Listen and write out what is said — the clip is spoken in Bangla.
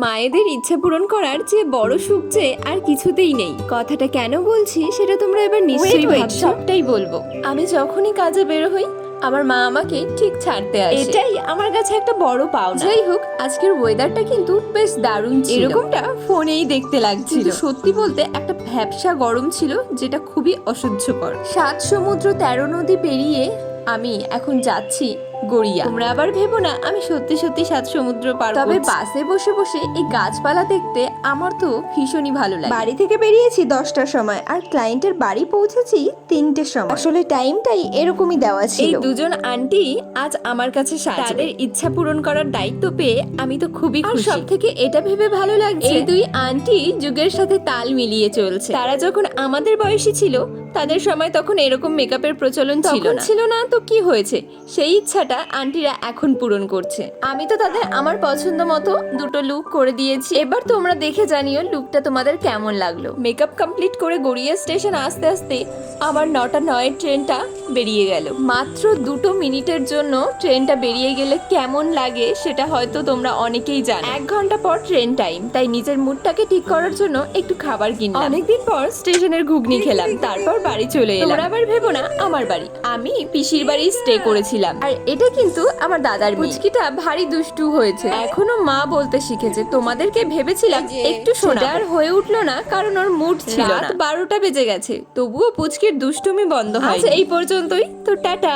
মায়েদের ইচ্ছা পূরণ করার যে বড় সুখ যে আর কিছুতেই নেই। কথাটা কেন বলছি সেটা তোমরা এবার নিশ্চয়ই ভাবছো। সবটাই বলবো। আমি যখনই কাজে বের হই আমার মা আমাকে ঠিক ছাড়তে আসে, এটাই আমার কাছে একটা বড় পাওনা। যাই হোক, আজকের ওয়েদারটা কিন্তু বেশ দারুণ ছিল। এরকমটা ফোনেই দেখতে লাগছিল। সত্যি বলতে একটা ভ্যাপসা গরম ছিল, যেটা খুবই অসহ্যকর। 7 সমুদ্র 13 নদী পেরিয়ে আমি এখন যাচ্ছি গড়িয়া। তোমরা আবার ভেবো না আমি সত্যি সত্যি 7 সমুদ্র পার করছি। তবে বাসে বসে বসে এই গাছপালা দেখতে আমার তো ভীষণই ভালো লাগে। বাড়ি থেকে বেরিয়েছি 10টার সময় আর ক্লায়েন্টের বাড়ি পৌঁছেছি 3টের সময়। আসলে টাইমটাই এরকমই দেওয়া ছিল। এই দুজন আন্টি আজ আমার কাছে সাজবে। তাদের ইচ্ছা পূরণ করার দায়িত্ব পেয়ে আমি তো খুবই খুশি। সব থেকে এটা ভেবে ভালো লাগছে এই দুই আন্টি যুগের সাথে তাল মিলিয়ে চলছে। তারা যখন আমাদের বয়সী ছিল তাদের সময় তখন এরকম মেকআপের প্রচলন ছিল না তো কি হয়েছে, সেই ইচ্ছাটা আন্টিরা এখন পূরণ করছে। আমি তো তাদের আমার পছন্দ মতো দুটো লুক করে দিয়েছি। এবার তোমরা দেখে জানিও লুকটা তোমাদের কেমন লাগলো। মেকআপ কমপ্লিট করে গড়িয়া স্টেশন আসতে আসতে আমার 9টা 9 ট্রেনটা বেরিয়ে গেল। মাত্র 2 মিনিটের জন্য ট্রেনটা বেরিয়ে গেলে কেমন লাগে সেটা হয়তো তোমরা অনেকেই জানো। 1 ঘন্টা পর ট্রেন টাইম, তাই নিজের মুডটাকে ঠিক করার জন্য একটু খাবার কিনলাম। অনেকদিন পর স্টেশনের ঘুগনি খেলাম, তারপর বাড়ি চলে এলাম। তোমরা আবার ভেবো না আমার বাড়ি, আমি পিসির বাড়ি স্টে করেছিলাম। আর এটা কিন্তু আমার দাদার পুচকিটা ভারী দুষ্টু হয়েছে, এখনো মা বলতে শিখেছে। তোমাদেরকে ভেবেছিলাম একটু শোনা, আর হয়ে উঠলো না কারণ ওর মুড ছিল না। 12টা বেজে গেছে, তবুও পুচকির দুষ্টুমি বন্ধ হয়। এই পর্যন্তই তো, টাটা।